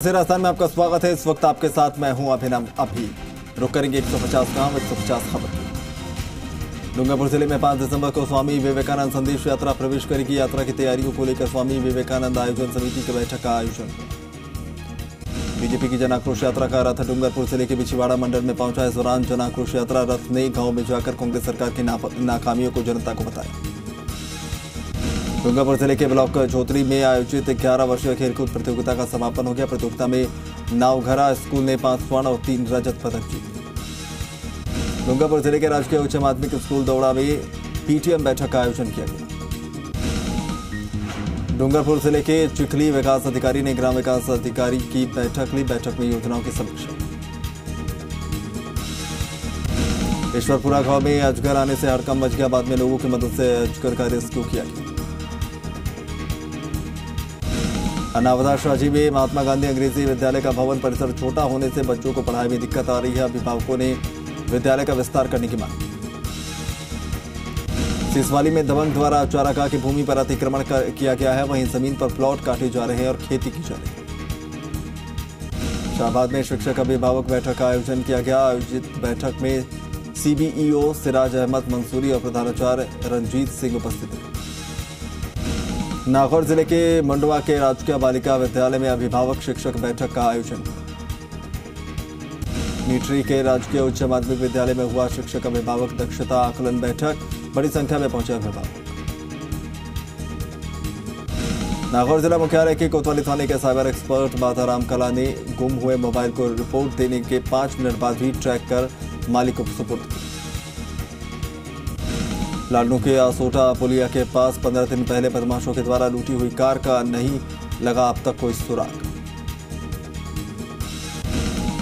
राजस्थान में आपका स्वागत है। इस वक्त आपके साथ मैं हूं अभिनव। अभी रुक करेंगे 150 गांव 150 खबर की। डूंगरपुर जिले में 5 दिसंबर को स्वामी विवेकानंद संदेश यात्रा प्रवेश करेगी। यात्रा की तैयारियों को लेकर स्वामी विवेकानंद आयोजन समिति की बैठक का आयोजन हुआ। बीजेपी की जन आक्रोश यात्रा का रथ डूंगरपुर जिले के बिछीवाड़ा मंडल में पहुंचा। इस दौरान जन आक्रोश यात्रा रथ ने गांव में जाकर कांग्रेस सरकार की नाकामियों को जनता को बताया। डूंगरपुर जिले के ब्लॉक झोतरी में आयोजित 11 वर्षीय खेलकूद प्रतियोगिता का समापन हो गया। प्रतियोगिता में नावघरा स्कूल ने 5 स्वर्ण और 3 रजत पदक जीते। डूंगरपुर जिले के राजकीय उच्च माध्यमिक स्कूल दौड़ा में पीटीएम बैठक का आयोजन किया गया। डूंगरपुर जिले के चिखली विकास अधिकारी ने ग्राम विकास अधिकारी की बैठक ली। बैठक में योजनाओं की समीक्षा। ईश्वरपुरा गांव में अजगर आने से हड़कंप मच गया। बाद में लोगों की मदद से अजगर का रेस्क्यू किया गया। अनावदा शाजी में महात्मा गांधी अंग्रेजी विद्यालय का भवन परिसर छोटा होने से बच्चों को पढ़ाई में दिक्कत आ रही है। अभिभावकों ने विद्यालय का विस्तार करने की मांग। सिसवाली में दबंग द्वारा चारागाह की भूमि पर अतिक्रमण किया गया है। वहीं जमीन पर प्लॉट काटे जा रहे हैं और खेती की जा रही है। शाहबाद में शिक्षक अभिभावक बैठक का आयोजन किया गया। आयोजित बैठक में सीबीईओ सिराज अहमद मंसूरी और प्रधानाचार्य रंजीत सिंह उपस्थित थे। नागौर जिले के मंडवा के राजकीय बालिका विद्यालय में अभिभावक शिक्षक बैठक का आयोजन। मीठरी के राजकीय उच्च माध्यमिक विद्यालय में हुआ शिक्षक अभिभावक दक्षता आकलन बैठक। बड़ी संख्या में पहुंचे अभिभावक। नागौर जिला मुख्यालय के कोतवाली थाने के साइबर एक्सपर्ट बाधाराम कला ने गुम हुए मोबाइल को रिपोर्ट देने के 5 मिनट बाद भी ट्रैक कर मालिक को सुपुर्द किया। लाडनू के आसोटा पुलिया के पास 15 दिन पहले बदमाशों के द्वारा लूटी हुई कार का नहीं लगा अब तक कोई सुराग।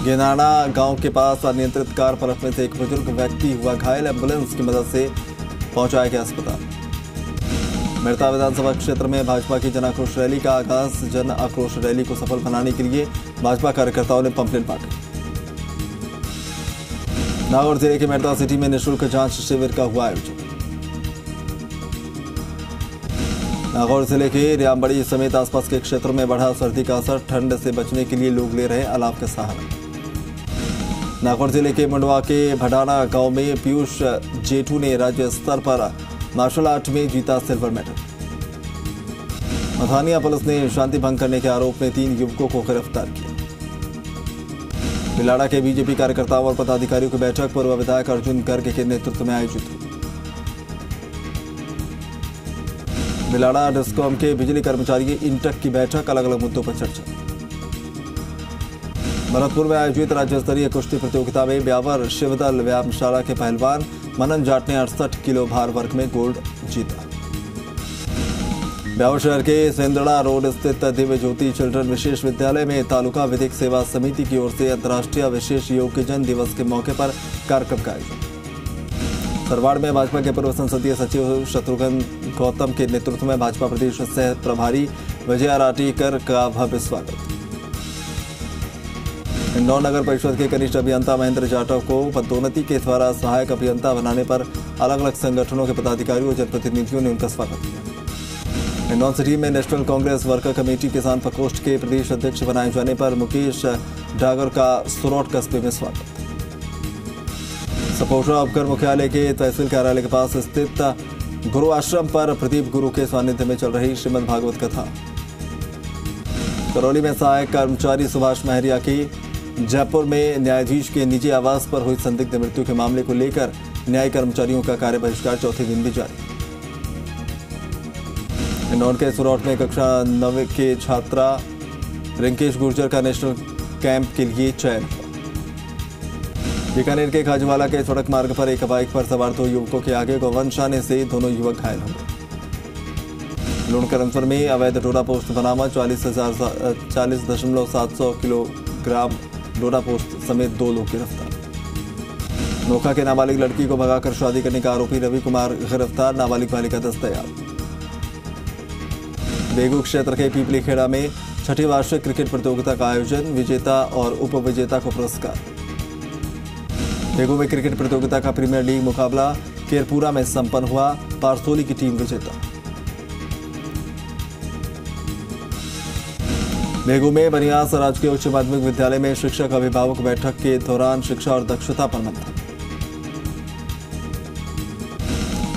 गेनाना गांव के पास अनियंत्रित कार पलटने से एक बुजुर्ग व्यक्ति हुआ घायल। एम्बुलेंस की मदद से पहुंचाया गया अस्पताल। मेड़ता विधानसभा क्षेत्र में भाजपा की जन आक्रोश रैली का आगाज। जन आक्रोश रैली को सफल बनाने के लिए भाजपा कार्यकर्ताओं ने पंपलेट बांटे। नागौर जिले के मेड़ता सिटी में निःशुल्क जांच शिविर का हुआ आयोजन। नागौर जिले के रियामबड़ी समेत आसपास के क्षेत्रों में बढ़ा सर्दी का असर। ठंड से बचने के लिए लोग ले रहे अलाव का सहारा। नागौर जिले के मंडवा के भडाना गांव में पीयूष जेठू ने राज्य स्तर पर मार्शल आर्ट में जीता सिल्वर मेडल। मथानिया पुलिस ने शांति भंग करने के आरोप में 3 युवकों को गिरफ्तार किया। बिलाड़ा के बीजेपी कार्यकर्ताओं और पदाधिकारियों की बैठक पूर्व विधायक अर्जुन गर्ग के नेतृत्व में आयोजित हुई। बिलाड़ा डिस्कॉम के बिजली कर्मचारी इंटक की बैठक। अलग अलग मुद्दों पर चर्चा। भरतपुर में आयोजित राज्य स्तरीय कुश्ती प्रतियोगिता में ब्यावर शिवदल व्यायामशाला के पहलवान मनन जाट ने 68 किलो भार वर्ग में गोल्ड जीता। ब्यावर शहर के सेंदड़ा रोड स्थित दिव्य ज्योति चिल्ड्रन विशेष विद्यालय में तालुका विधिक सेवा समिति की ओर से अंतर्राष्ट्रीय विशेष योग्यजन दिवस के मौके पर कार्यक्रम का आयोजन। सरवाड़ में भाजपा के पूर्व संसदीय सचिव शत्रुघ्न गौतम के नेतृत्व में भाजपा प्रदेश सह प्रभारी विजया राटीकर का भव्य स्वागत। इंदौर नगर परिषद के कनिष्ठ अभियंता महेंद्र जाटव को पदोन्नति के द्वारा सहायक अभियंता बनाने पर अलग अलग संगठनों के पदाधिकारियों और जनप्रतिनिधियों ने उनका स्वागत किया। इंदौर सिटी में नेशनल कांग्रेस वर्कर कमेटी किसान प्रकोष्ठ के प्रदेश अध्यक्ष बनाए जाने पर मुकेश डागर का सुरौट कस्बे में स्वागत। सपोषा उपकर मुख्यालय के तहसील कार्यालय के पास स्थित गुरु आश्रम पर प्रदीप गुरु के सानिध्य में चल रही श्रीमद् भागवत कथा। करौली में सहायक कर्मचारी सुभाष महरिया की जयपुर में न्यायाधीश के निजी आवास पर हुई संदिग्ध मृत्यु के मामले को लेकर न्यायिक कर्मचारियों का कार्य बहिष्कार चौथे दिन भी जारी। इंदौर के सुरौट में कक्षा 9 के छात्रा रिंकेश गुर्जर का नेशनल कैंप के लिए चयन। बीकानेर के खाजवाला के सड़क मार्ग पर एक बाइक पर सवार 2 युवकों के आगे गोवंश आने से दोनों युवक घायल हो गए। लुणकरनसर में अवैध डोडा पोस्ट बरामद। 40,700 किलोग्राम डोडा पोस्ट समेत 2 लोग गिरफ्तार। नोखा के नाबालिग लड़की को भगाकर शादी करने का आरोपी रवि कुमार गिरफ्तार। नाबालिग बालिका दस्तयाब। बेगू क्षेत्र के पीपली खेड़ा में 6ठी वार्षिक क्रिकेट प्रतियोगिता का आयोजन। विजेता और उपविजेता को पुरस्कार। बेगू में क्रिकेट प्रतियोगिता का प्रीमियर लीग मुकाबला केरपुरा में संपन्न हुआ। पारसोली की टीम विजेता। बेगू में बनियास राजकीय उच्च माध्यमिक विद्यालय में शिक्षक अभिभावक बैठक के दौरान शिक्षा और दक्षता पर मंथन।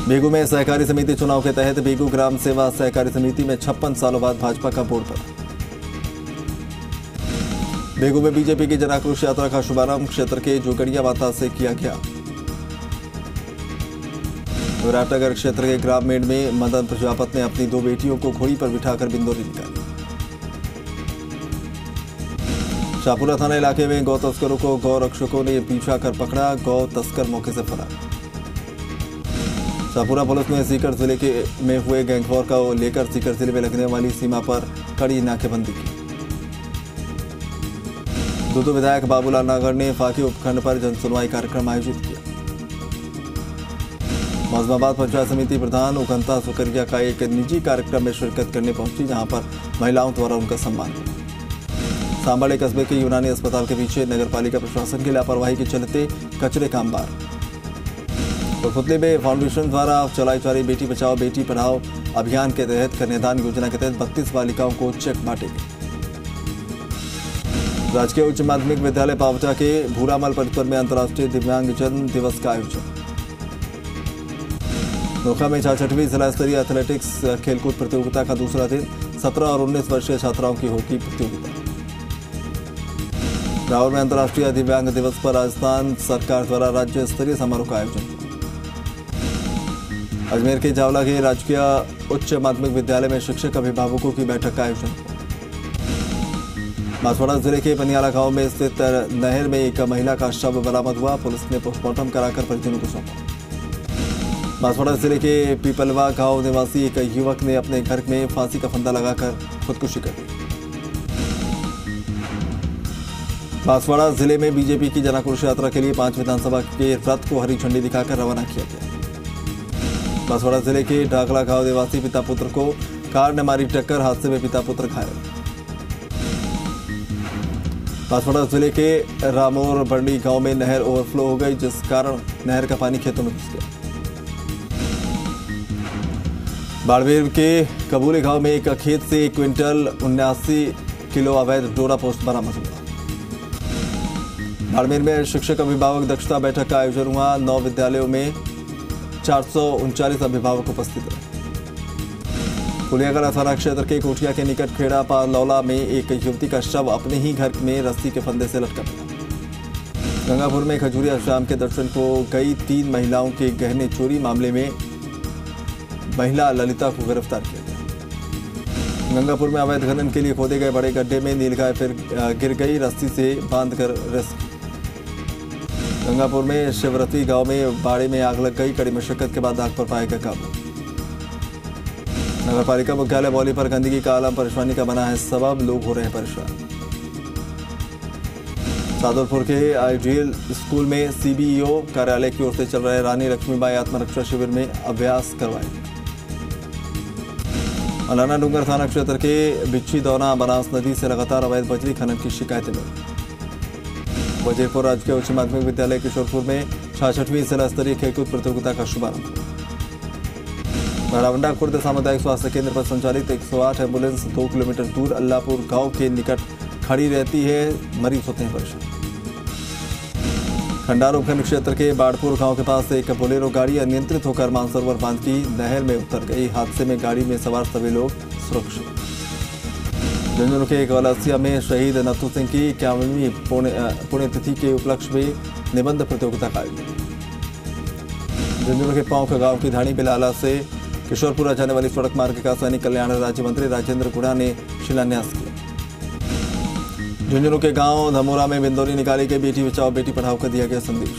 बेगू में सहकारी समिति चुनाव के तहत बेगू ग्राम सेवा सहकारी समिति में 56 सालों बाद भाजपा का बोर्ड पड़ा। बेगू में बीजेपी की जन आक्रोश यात्रा का शुभारंभ क्षेत्र के जोगड़िया माता से किया गया। विराटनगर क्षेत्र के ग्राम मेड़ में मदन प्रजापत ने अपनी 2 बेटियों को घोड़ी पर बिठाकर बिंदौरी निकाली। शाहपुरा थाना इलाके में गौ तस्करों को गौ रक्षकों ने पीछा कर पकड़ा। गौ तस्कर मौके से फरार। शाहपुरा पुलिस ने सीकर जिले में हुए गैंगवॉर को लेकर सीकर जिले में लगने वाली सीमा पर कड़ी नाकेबंदी की। दूदू विधायक बाबूलाल नागर ने फाकी उपखंड पर जनसुनवाई कार्यक्रम आयोजित किया। मौजमाबाद पंचायत समिति प्रधान उकंता सुकरिया का एक निजी कार्यक्रम में शिरकत करने पहुंची, जहां पर महिलाओं द्वारा उनका सम्मान किया। सांबाड़े कस्बे के यूनानी अस्पताल के पीछे नगरपालिका प्रशासन की लापरवाही के चलते कचरे का अंबार। पुतले में फाउंडेशन द्वारा चलाई जा रही बेटी बचाओ बेटी पढ़ाओ अभियान के तहत कन्यादान योजना के तहत 32 बालिकाओं को चेक बांटे गए। राजकीय उच्च माध्यमिक विद्यालय पावटा के भूरामल परिसर में अंतर्राष्ट्रीय दिव्यांगजन दिवस का आयोजन। नोखा में 66वीं जिला स्तरीय एथलेटिक्स खेलकूद प्रतियोगिता का दूसरा दिन 17 और 19 वर्षीय छात्राओं की हॉकी प्रतियोगिता। रावल में अंतर्राष्ट्रीय दिव्यांग दिवस पर राजस्थान सरकार द्वारा राज्य स्तरीय समारोह का आयोजन। अजमेर के जावला के राजकीय उच्च माध्यमिक विद्यालय में शिक्षक अभिभावकों की बैठक का आयोजन। बांसवाड़ा जिले के पनियाला गांव में स्थित नहर में एक महिला का शव बरामद हुआ। पुलिस ने पोस्टमार्टम कराकर परिजनों को सौंपा। बांसवाड़ा जिले के पीपलवा गांव निवासी एक युवक ने अपने घर में फांसी का फंदा लगाकर खुदकुशी कर ली। बांसवाड़ा जिले में बीजेपी की जन आक्रोश यात्रा के लिए 5 विधानसभा के रथ को हरी झंडी दिखाकर रवाना किया गया। बांसवाड़ा जिले के डागला गांव निवासी पिता पुत्र को कार ने मारी टक्कर, हादसे में पिता पुत्र घायल। बांसवाड़ा जिले के रामोर बंडी गांव में नहर ओवरफ्लो हो गई, जिस कारण नहर का पानी खेतों में घुस गया। बाड़मेर के कबूली गांव में एक खेत से 1 क्विंटल 79 किलो अवैध डोरा पोस्ट बरामद हुआ। बाड़मेर में शिक्षक अभिभावक दक्षता बैठक का आयोजन हुआ। 9 विद्यालयों में 439 अभिभावक उपस्थित रहे। पुलियागढ़ थाना क्षेत्र के कोठिया के निकट खेड़ा पालौला में एक युवती का शव अपने ही घर में रस्सी के फंदे से लटका मिला। गंगापुर में खजूरिया शाम के दर्शन को गई 3 महिलाओं के गहने चोरी मामले में महिला ललिता को गिरफ्तार किया गया। गंगापुर में अवैध खनन के लिए खोदे गए बड़े गड्ढे में नीलगाय फिर गिर गई, रस्सी से बांधकर रेस्क्यू। गंगापुर में शिवरती गांव में बाड़े में आग लग गई, कड़ी मशक्कत के बाद आग पर पाया गया काबू। नगरपालिका मुख्यालय बौली पर गंदगी का आलम परेशानी का बना है सबब, लोग हो रहे हैं परेशान। सादुलपुर के आइडियल स्कूल में सीबीईओ कार्यालय की ओर से चल रहे रानी लक्ष्मीबाई आत्मरक्षा शिविर में अभ्यास करवाया गया। अलाना डूंगर थाना क्षेत्र के बिच्छी दौना बनास नदी से लगातार अवैध बजरी खनन की शिकायतें मिली। वजीरपुर राजकीय उच्च माध्यमिक विद्यालय किशोरपुर में 66वीं जिला स्तरीय खेलकूद प्रतियोगिता का शुभारंभ। नारावंडा खुर्द सामुदायिक स्वास्थ्य केंद्र पर संचालित 108 एम्बुलेंस 2 किलोमीटर दूर अल्लाहपुर गांव के निकट खड़ी रहती है, मरीज होते हैं परेशान। खंडार उपखंड क्षेत्र के बाड़पुर गांव के पास एक बोलेरो गाड़ी अनियंत्रित होकर मानसरोवर बांध की नहर में उतर गई। हादसे में गाड़ी में सवार सभी लोग सुरक्षित। झुंझुनू के गौलसिया में शहीद नथु सिंह की 51वीं पुण्यतिथि के उपलक्ष्य में निबंध प्रतियोगिता का आयोजन। झुंझुनू के पांव गांव की धानी बिलाला से किशोरपुरा जाने वाली सड़क मार्ग का सैनिक कल्याण राज्य मंत्री राजेंद्र गुड़ा ने शिलान्यास किया। झुंझुनू के गांव धमोरा में बिंदौरी निकाली गई, बेटी बचाओ बेटी पढ़ाओ का दिया गया संदेश।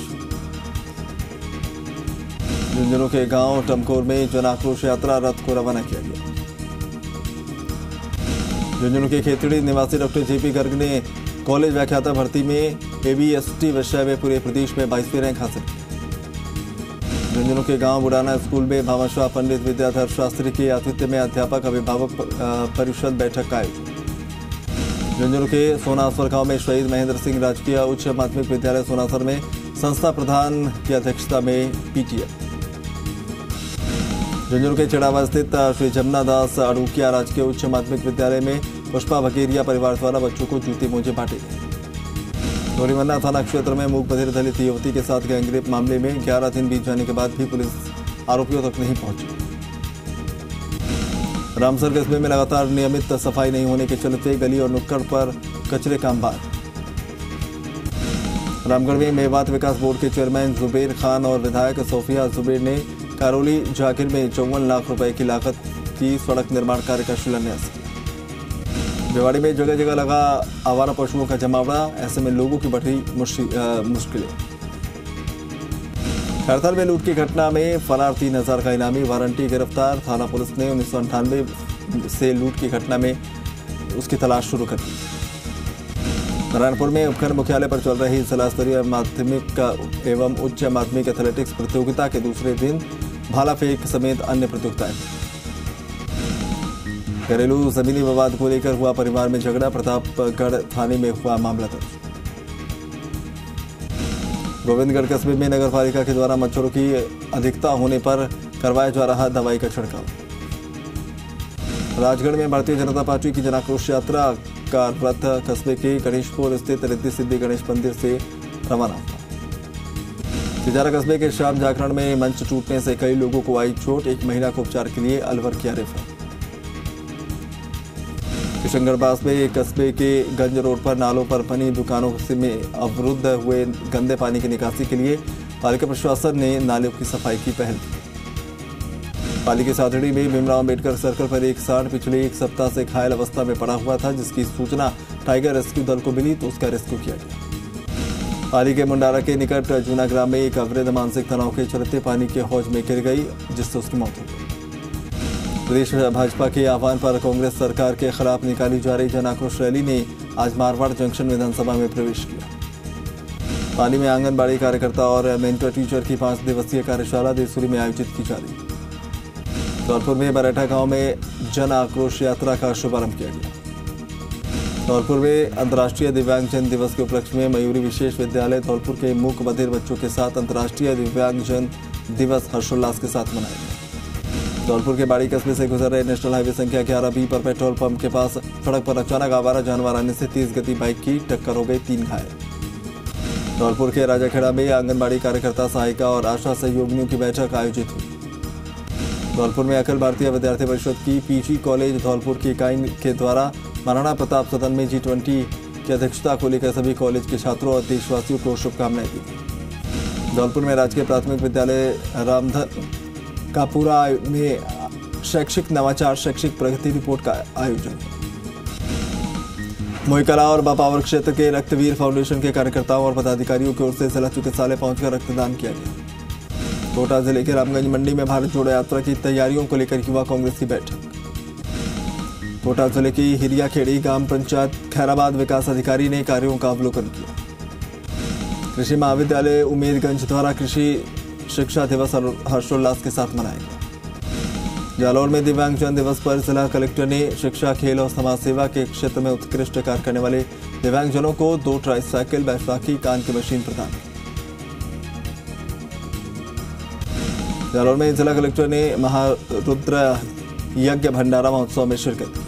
झुंझुनू के गांव टमकोर में जन आक्रोश यात्रा रथ को रवाना किया गया। झुंझुनू के खेतड़ी निवासी डॉक्टर जेपी गर्ग ने कॉलेज व्याख्याता भर्ती में एबीएसटी विषय में पूरे प्रदेश में 22वीं रैंक हासिल की। झुंझुनू के गांव बुडाना स्कूल में भामाशाह पंडित विद्याधर शास्त्री के आतिथ्य में अध्यापक अभिभावक परिषद बैठक का आयोजन। झुंझुनू के सोनासर गांव में शहीद महेंद्र सिंह राजकीय उच्च माध्यमिक विद्यालय सोनासर में संस्था प्रधान की अध्यक्षता में पीटीएम। झुंझुनू के चिड़ावा स्थित श्री जमुना दास अड़ूकिया राजकीय उच्च माध्यमिक विद्यालय में पुष्पा बकेरिया परिवार द्वारा बच्चों को जूते मोजे बांटे गए। डोरीमन्ना थाना क्षेत्र में मूक बधिर दलित युवती के साथ गैंगरेप मामले में 11 दिन बीत जाने के बाद भी पुलिस आरोपियों तक नहीं पहुंची। रामसर कस्बे में लगातार नियमित सफाई नहीं होने के चलते गली और नुक्कड़ पर कचरे का अंबार। रामगढ़ में मेवात विकास बोर्ड के चेयरमैन जुबेर खान और विधायक सोफिया जुबेर ने कारोली जाकिर में 54 लाख रुपए की लागत की सड़क निर्माण कार्य का शिलान्यास किया। भिवाड़ी में जगह जगह लगा आवारा पशुओं का जमावड़ा, ऐसे में लोगों की बढ़ रही मुश्किलें। खैरथल में लूट की घटना में फरार 3000 का इनामी वारंटी गिरफ्तार। थाना पुलिस ने 1998 से लूट की घटना में उसकी तलाश शुरू कर दी। नारायणपुर में उपखंड मुख्यालय पर चल रही जिला स्तरीय माध्यमिक एवं उच्च माध्यमिक एथलेटिक्स प्रतियोगिता के दूसरे दिन भाला फेंक समेत अन्य प्रतियोगिताएं। घरेलू जमीनी विवाद को लेकर हुआ परिवार में झगड़ा, प्रतापगढ़ थाने में हुआ मामला दर्ज। गोविंदगढ़ कस्बे में नगर पालिका के द्वारा मच्छरों की अधिकता होने पर करवाया जा रहा दवाई का छिड़काव। राजगढ़ में भारतीय जनता पार्टी की जन आक्रोश यात्रा का रथ कस्बे के गणेशपुर स्थित रिद्धि सिद्धि गणेश मंदिर से रवाना हुआ। तिजारा कस्बे के शाम जागरण में मंच टूटने से कई लोगों को आई चोट, एक महिला को उपचार के लिए अलवर किया रेफर। किशनगढ़ पास में कस्बे के गंज रोड पर नालों पर बनी दुकानों में अवरुद्ध हुए गंदे पानी की निकासी के लिए पालिका प्रशासन ने नालों की सफाई की पहल की। पाली के सादड़ी में भीमराव अंबेडकर सर्कल पर एक सांड पिछले एक सप्ताह से घायल अवस्था में पड़ा हुआ था, जिसकी सूचना टाइगर रेस्क्यू दल को मिली तो उसका रेस्क्यू किया गया। पाली के मुंडारा के निकट जूना ग्राम में एक अवैध मानसिक तनाव के चलते पानी के हौज में गिर गई, जिससे उसकी मौत हो गई। प्रदेश भाजपा के आह्वान पर कांग्रेस सरकार के खिलाफ निकाली जा रही जन आक्रोश रैली ने आज मारवाड़ जंक्शन विधानसभा में प्रवेश किया। पाली में आंगनबाड़ी कार्यकर्ता और मेंटर टीचर की 5 दिवसीय कार्यशाला देसुरी में आयोजित की जा रही। धौलपुर में बरेठा गांव में जन आक्रोश यात्रा का शुभारंभ किया गया। धौलपुर में अंतर्राष्ट्रीय दिव्यांगजन दिवस के उपलक्ष्य में मयूरी विशेष विद्यालय धौलपुर के मूक बधिर बच्चों के साथ अंतर्राष्ट्रीय दिव्यांगजन दिवस हर्षोल्लास के साथ मनाया गया। धौलपुर के बाड़ी कस्बे से गुजर रहे नेशनल हाईवे संख्या 11B पर पेट्रोल पंप के पास सड़क पर अचानक आवारा जानवर आने से तेज गति बाइक की टक्कर हो गई, 3 घायल। धौलपुर के राजाखेड़ा में आंगनबाड़ी कार्यकर्ता, सहायिका और आशा सहयोगिनियों की बैठक आयोजित हुई। धौलपुर में अखिल भारतीय विद्यार्थी परिषद की पीजी कॉलेज धौलपुर की इकाई के द्वारा महाराणा प्रताप सदन में G20 की अध्यक्षता को लेकर सभी कॉलेज के छात्रों और देशवासियों को शुभकामनाएं दी। धौलपुर में राजकीय प्राथमिक विद्यालय रामधन कापुरा में शैक्षिक नवाचार शैक्षिक प्रगति रिपोर्ट का आयोजन। मोहिकला और बापावर क्षेत्र के रक्तवीर फाउंडेशन के कार्यकर्ताओं और पदाधिकारियों की ओर से जिला चिकित्सालय पहुंचकर रक्तदान किया गया। कोटा जिले के रामगंज मंडी में भारत जोड़ो यात्रा की तैयारियों को लेकर युवा कांग्रेस की बैठक। कोटा जिले की हिरियाखेड़ी ग्राम पंचायत खैराबाद विकास अधिकारी ने कार्यों का अवलोकन किया। कृषि महाविद्यालय उमेदगंज द्वारा कृषि शिक्षा दिवस हर्षोल्लास के साथ मनाया गया। जालौर में दिव्यांगजन दिवस पर जिला कलेक्टर ने शिक्षा, खेल और समाज सेवा के क्षेत्र में उत्कृष्ट कार्य करने वाले दिव्यांगजनों को 2 ट्राईसाइकिल, बैसाखी, कान की मशीन प्रदान की। जालौर में जिला कलेक्टर ने महारुद्र यज्ञ भंडारा महोत्सव में शिरकत की।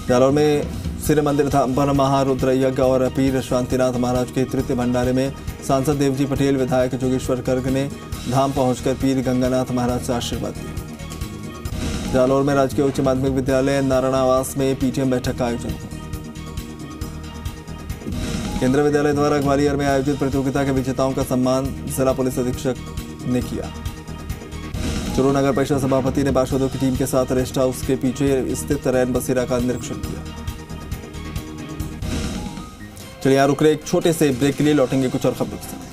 जालौर में सिर मंदिर धाम पर महारुद्र यज्ञ और पीर शांतिनाथ महाराज के तृतीय भंडारे में सांसद देवजी पटेल, विधायक जोगेश्वर गर्ग ने धाम पहुंचकर पीर गंगानाथ महाराज से आशीर्वाद लिया। जालौर में राजकीय उच्च माध्यमिक विद्यालय नारायणावास में पीटीएम बैठक का आयोजन हुआ। केंद्रीय विद्यालय द्वारा ग्वालियर में आयोजित प्रतियोगिता के विजेताओं का सम्मान जिला पुलिस अधीक्षक ने किया। चूरू नगर परिषद सभापति ने पार्षदों की टीम के साथ रेस्ट हाउस के पीछे स्थित रैन बसेरा का निरीक्षण किया। चलिए यहाँ रुक रहे एक छोटे से ब्रेक के लिए, लौटेंगे कुछ और खबरों के साथ।